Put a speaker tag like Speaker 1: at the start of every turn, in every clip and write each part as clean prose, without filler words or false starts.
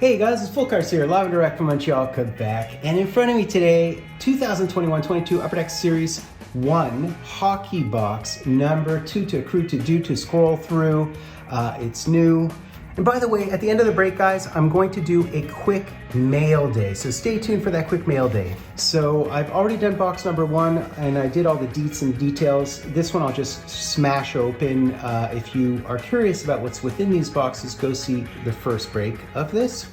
Speaker 1: Hey guys, it's Full Cards here, live and direct from Montreal, Quebec. And in front of me today, 2021-22 Upper Deck Series 1 Hockey Box number 2 to accrue to do to scroll through. It's new. And by the way, at the end of the break, guys, I'm going to do a quick mail day. So stay tuned for that quick mail day. So I've already done box number 1 and I did all the deets and details. This one I'll just smash open. If you are curious about what's within these boxes, go see the first break of this.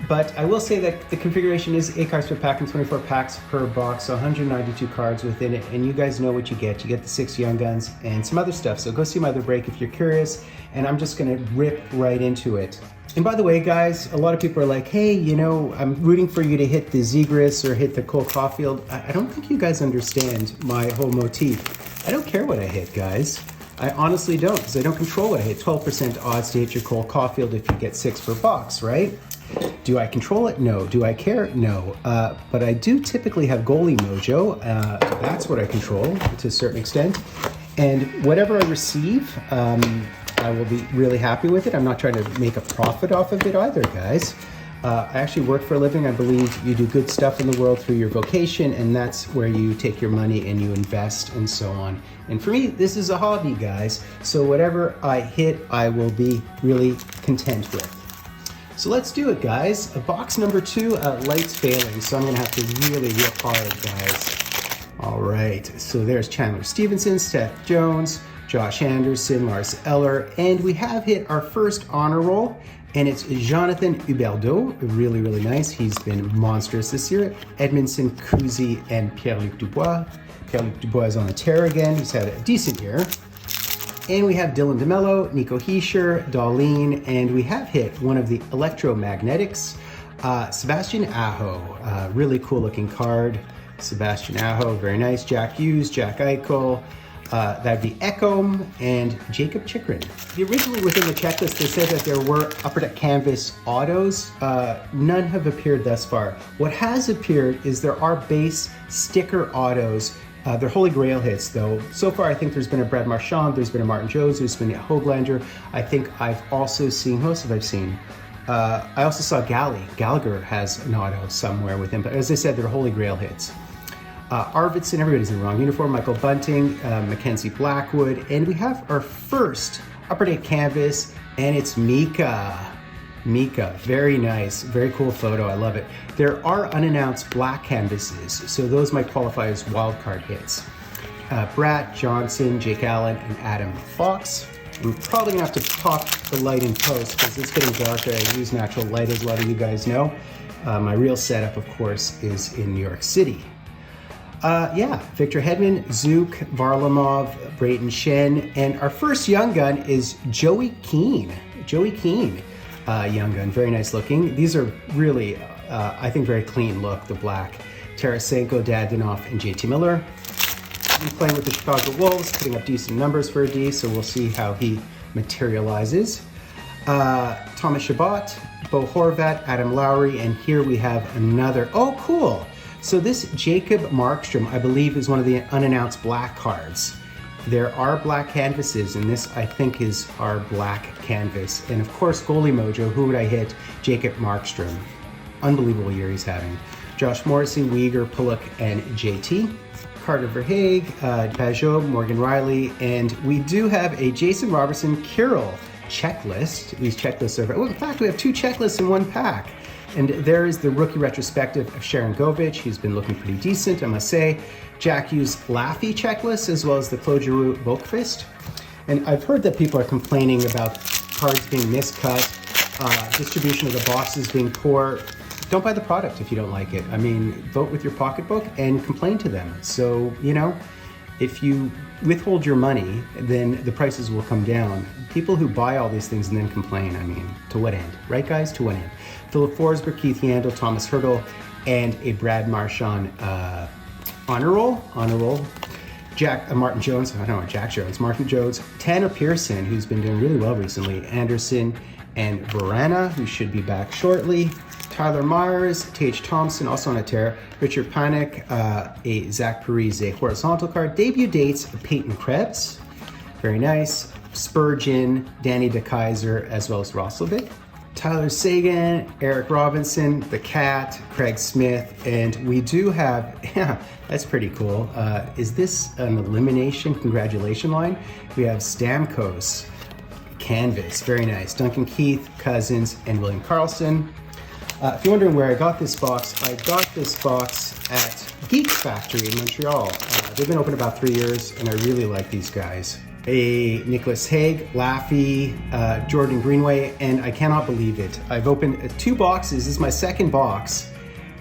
Speaker 1: But I will say that the configuration is 8 cards per pack and 24 packs per box, so 192 cards within it, and you guys know what you get. You get the 6 Young Guns and some other stuff, so go see my other break if you're curious, and I'm just gonna rip right into it. And by the way, guys, a lot of people are like, hey, you know, I'm rooting for you to hit the Zegras or hit the Cole Caulfield. I don't think you guys understand my whole motif. I don't care what I hit, guys. I honestly don't, because I don't control what I hit. 12% odds to hit your Cole Caulfield if you get 6 per box, right? Do I control it? No. Do I care? No. But I do typically have goalie mojo. That's what I control to a certain extent. And whatever I receive, I will be really happy with it. I'm not trying to make a profit off of it either, guys. I actually work for a living. I believe you do good stuff in the world through your vocation, and that's where you take your money and you invest and so on. And for me, this is a hobby, guys. So whatever I hit, I will be really content with. So let's do it, guys. Box number 2, light's failing, so I'm gonna have to really work hard, guys. All right, so there's Chandler Stevenson, Seth Jones, Josh Anderson, Lars Eller, and we have hit our first honor roll, and it's Jonathan Huberdeau, really, really nice. He's been monstrous this year. Edmondson, Kuzi, and Pierre-Luc Dubois. Pierre-Luc Dubois is on the tear again. He's had a decent year. And we have Dylan DeMello, Nico Hischier, Darlene, and we have hit one of the Electromagnetics, Sebastian Aho. Really cool looking card. Sebastian Aho, very nice. Jack Hughes, Jack Eichel, that'd be Ekholm, and Jacob Chychrun. Originally within the checklist, they said that there were Upper Deck Canvas autos. None have appeared thus far. What has appeared is there are base sticker autos. They're Holy Grail hits, though. So far, I think there's been a Brad Marchand, there's been a Martin Jones, there's been a Hoglander. I think I've also seen, who else have I seen? I also saw Gallagher has an auto somewhere with him, but as I said, they're Holy Grail hits. Arvidsson, everybody's in the wrong uniform, Michael Bunting, Mackenzie Blackwood, and we have our first Upper Deck Canvas, and it's Mika. Mika, very nice, very cool photo, I love it. There are unannounced black canvases, so those might qualify as wildcard hits. Bratt, Johnson, Jake Allen, and Adam Fox. I'm probably gonna have to pop the light in post because it's getting dark. I use natural light, as a lot of you guys know. My real setup, of course, is in New York City. Victor Hedman, Zook, Varlamov, Brayton Shen, and our first Young Gun is Joey Keane. Joey Keane. Young Gun, very nice looking. These are really, I think, very clean look, the black. Tarasenko, Dadonov, and JT Miller. I'm playing with the Chicago Wolves, putting up decent numbers for a D, so we'll see how he materializes. Thomas Chabot, Bo Horvat, Adam Lowry, and here we have another, oh cool. So this Jacob Markstrom, I believe, is one of the unannounced black cards. There are black canvases, and this, I think, is our black canvas. And of course, goalie mojo, who would I hit? Jacob Markstrom. Unbelievable year he's having. Josh Morrissey, Weegar, Pullock, and JT. Carter Verhaeghe, Pajot, Morgan Riley, and we do have a Jason Robertson Kirill checklist. These checklists are, well, in fact, we have 2 checklists in 1 pack. And there is the rookie retrospective of Sharon Govich. He's been looking pretty decent, I must say. Jack Hughes Laffy checklist, as well as the Claude Giroux Volkfist. And I've heard that people are complaining about cards being miscut, distribution of the boxes being poor. Don't buy the product if you don't like it. I mean, vote with your pocketbook and complain to them. So, you know, if you withhold your money, then the prices will come down. People who buy all these things and then complain, I mean, to what end? Right, guys? To what end? Philip Forsberg, Keith Yandel, Thomas Hertl, and a Brad Marchand honor roll. Martin Jones, Martin Jones, Tanner Pearson, who's been doing really well recently, Anderson, and Verana, who should be back shortly, Tyler Myers, Tage Thompson, also on a tear, Richard Panik, a Zach Parise horizontal card, debut dates, Peyton Krebs, very nice, Spurgeon, Danny DeKeyser, as well as Roslovic. Tyler Seguin, Eric Robinson, the Cat, Craig Smith, and we do have, yeah, that's pretty cool. Is this an elimination congratulation line? We have Stamkos, Canvas, very nice. Duncan Keith, Cousins, and William Karlsson. If you're wondering where I got this box at Geek Factory in Montreal. They've been open about 3 years, and I really like these guys. A Nicholas Hague, Laffy, Jordan Greenway, and I cannot believe it. I've opened 2 boxes. This is my second box,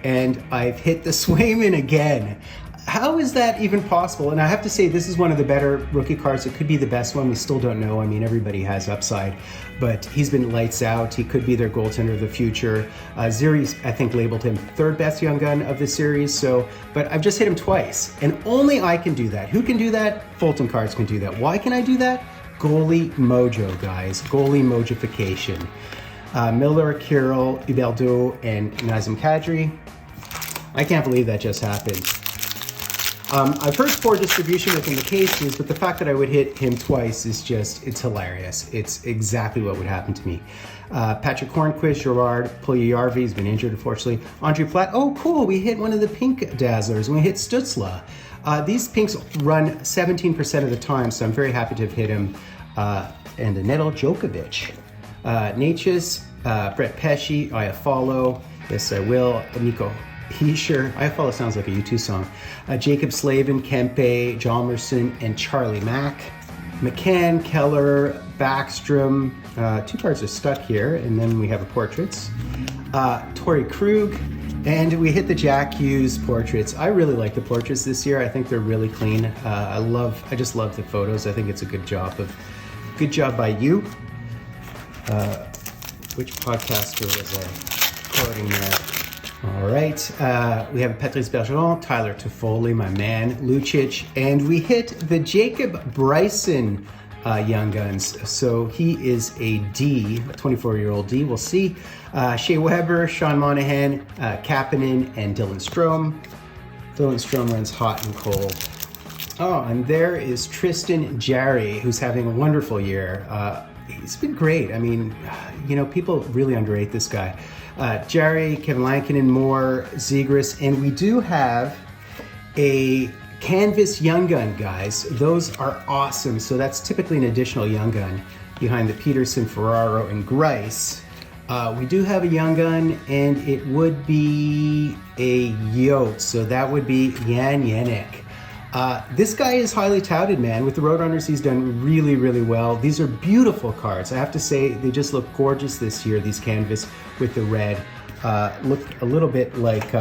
Speaker 1: and I've hit the Swayman again. How is that even possible? And I have to say, this is one of the better rookie cards. It could be the best one. We still don't know. I mean, everybody has upside, but he's been lights out. He could be their goaltender of the future. Ziri, I think, labeled him 3rd best young gun of the series. So, but I've just hit him twice, and only I can do that. Who can do that? Fulton cards can do that. Why can I do that? Goalie mojo, guys. Goalie mojification. Miller, Kirill, Huberdeau, and Nazem Kadri. I can't believe that just happened. I've heard poor distribution within the cases, but the fact that I would hit him twice is just, it's hilarious. It's exactly what would happen to me. Patrick Hornquist, Gerard Puljujärvi, he's been injured, unfortunately. Andre Platt, oh cool, we hit one of the pink dazzlers, and we hit Stützle. These pinks run 17% of the time, so I'm very happy to have hit him. And Nedeljko Djokovic. Natchez, Brett Pesce, Iafallo, yes I will, Nico Hischier, Iafallo sounds like a U2 song. Jacob Slavin, Kempe, Hjalmarsson, and Charlie Mack. McCann, Keller, Backstrom. 2 cards are stuck here, and then we have a portraits. Torrey Krug, and we hit the Jack Hughes portraits. I really like the portraits this year. I think they're really clean. I just love the photos. I think it's a good job by you. Which podcaster was I quoting there? All right, we have Patrice Bergeron, Tyler Toffoli, my man, Lucic, and we hit the Jacob Bryson Young Guns. So he is a D, a 24-year-old D. We'll see. Shea Weber, Sean Monahan, Kapanen, and Dylan Strome. Dylan Strome runs hot and cold. Oh, and there is Tristan Jarry, who's having a wonderful year. He's been great. I mean, you know, people really underrate this guy. Jarry, Kevin Lankinen, Moore, Zegras, and we do have a Canvas Young Gun, guys. Those are awesome. So that's typically an additional Young Gun behind the Peterson, Ferraro, and Grice. We do have a Young Gun, and it would be a Yote, so that would be Jan Jenik. This guy is highly touted, man. With the Roadrunners, he's done really, really well. These are beautiful cards. I have to say, they just look gorgeous this year, these Canvas with the red. Look a little bit like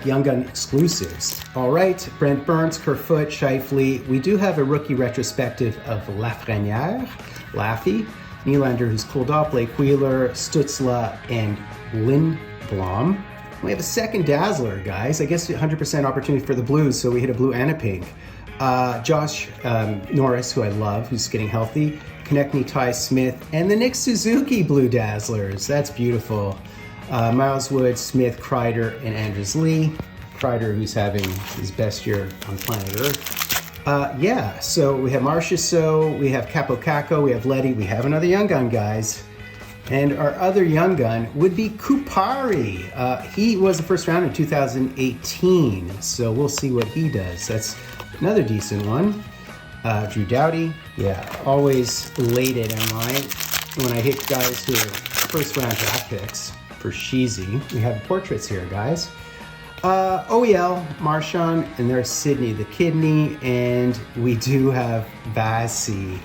Speaker 1: Young Gun exclusives. All right, Brent Burns, Kerfoot, Scheifele. We do have a rookie retrospective of Lafreniere, Laffy, Nylander, who's cooled off, Blake Wheeler, Stützle, and Lindblom. We have a second Dazzler, guys. I guess 100% opportunity for the Blues, so we hit a blue and a pink. Josh Norris, who I love, who's getting healthy. Konechny, Ty Smith, and the Nick Suzuki Blue Dazzlers. That's beautiful. Miles Wood, Smith, Kreider, and Anders Lee. Kreider, who's having his best year on planet Earth. Yeah, so we have Marchessault, we have Capo Caco, we have Letty, we have another Young Gun, guys. And our other Young Gun would be Kupari. He was the first round in 2018, so we'll see what he does. That's another decent one. Drew Doughty, yeah, always elated am I when I hit guys who are first round draft picks for Sheezy. We have portraits here, guys. OEL, Marchand, and there's Sidney the Kidney, and we do have Vasi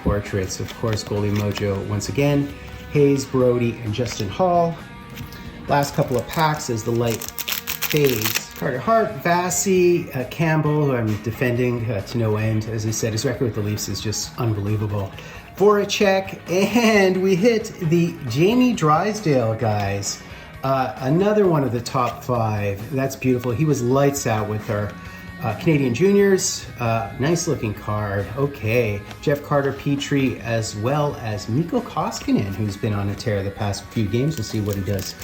Speaker 1: portraits, of course, Goalie Mojo once again. Hayes, Brody, and Justin Hall. Last couple of packs as the light fades. Carter Hart, Vasi, Campbell, who I'm defending to no end. As I said, his record with the Leafs is just unbelievable. Voracek, and we hit the Jamie Drysdale, guys. Another one of the top 5. That's beautiful. He was lights out with our Canadian Juniors. Nice looking card. Okay. Jeff Carter, Petrie, as well as Mikko Koskinen, who's been on a tear the past few games. We'll see what he does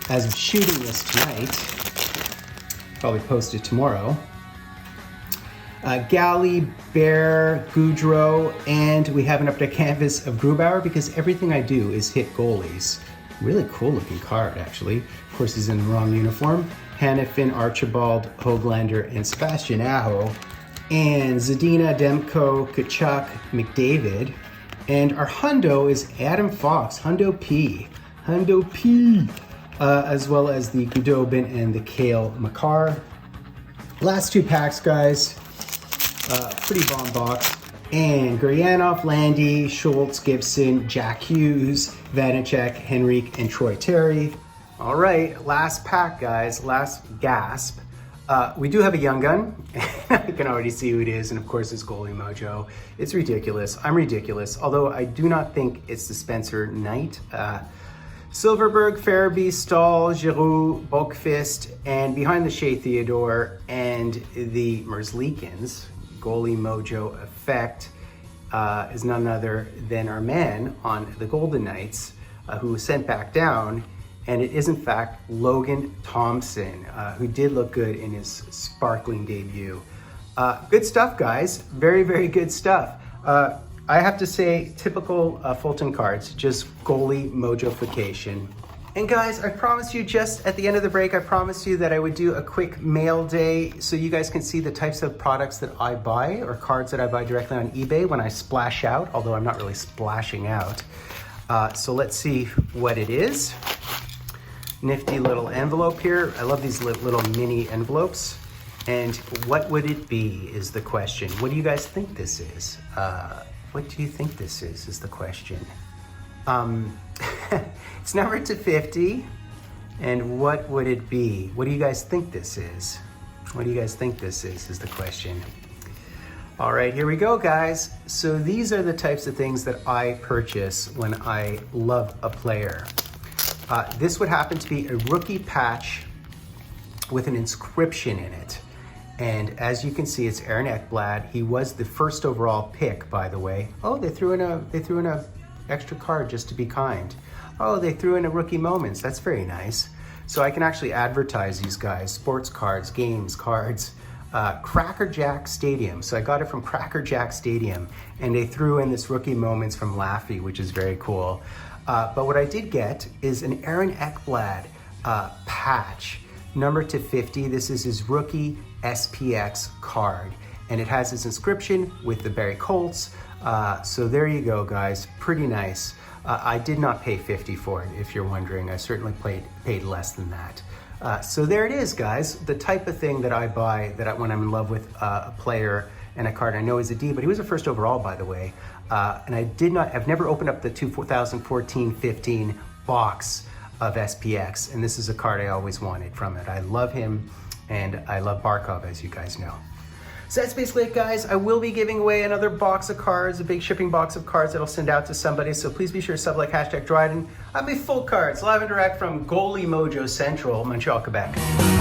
Speaker 1: as of shooting this tonight. Probably post it tomorrow. Galley, Bear, Goudreau, and we have an Upper Deck canvas of Grubauer because everything I do is hit goalies. Really cool looking card, actually. Of course, he's in the wrong uniform. Hanifin, Archibald, Hoglander, and Sebastian Aho. And Zadina, Demko, Kachuk, McDavid. And our Hundo is Adam Fox, Hundo P. Hundo P. As well as the Gudobin and the Kale Makar. Last two packs, guys. Pretty bomb box. And Guryanov, Landy, Schultz, Gibson, Jack Hughes, Vanacek, Henrique, and Troy Terry. All right, last pack, guys, last gasp. We do have a young gun. I can already see who it is, and of course it's Goalie Mojo. It's ridiculous. I'm ridiculous, although I do not think it's the Spencer Knight. Silverberg, Farabee, Stahl, Giroux, Boqvist, and behind the Shea Theodore and the Merzlikins, Goalie Mojo effect is none other than our man on the Golden Knights, who was sent back down. And it is in fact Logan Thompson, who did look good in his sparkling debut. Good stuff, guys. Very, very good stuff. I have to say, typical Fulton cards, just goalie mojofication. And guys, I promised you just at the end of the break, I promised you that I would do a quick mail day so you guys can see the types of products that I buy or cards that I buy directly on eBay when I splash out, although I'm not really splashing out. So let's see what it is. Nifty little envelope here. I love these little mini envelopes. And what would it be is the question. What do you guys think this is? What do you think this is the question. It's numbered to 50. And what would it be? What do you guys think this is? What do you guys think this is the question. All right, here we go, guys. So these are the types of things that I purchase when I love a player. This would happen to be a rookie patch with an inscription in it. And as you can see, it's Aaron Ekblad. He was the first overall pick, by the way. Oh, they threw in a extra card just to be kind. Oh, they threw in a rookie moments. That's very nice. So I can actually advertise these guys, sports cards, games, cards, Cracker Jack Stadium. So I got it from Cracker Jack Stadium, and they threw in this rookie moments from Laffy, which is very cool. But what I did get is an Aaron Ekblad patch, numbered to 50. This is his rookie SPX card, and it has his inscription with the Barrie Colts. So there you go, guys. Pretty nice. I did not pay 50 for it, if you're wondering. I certainly paid less than that. So there it is, guys. The type of thing that I buy when I'm in love with a player and a card. I know he's a D, but he was a first overall, by the way. And I've never opened up the 2014-15 box of SPX, and this is a card I always wanted from it. I love him, and I love Barkov, as you guys know. So that's basically it, guys. I will be giving away another box of cards, a big shipping box of cards that I'll send out to somebody, so please be sure to sub like #Dryden. I'm a full cards, live and direct from Goalie Mojo Central, Montreal, Quebec.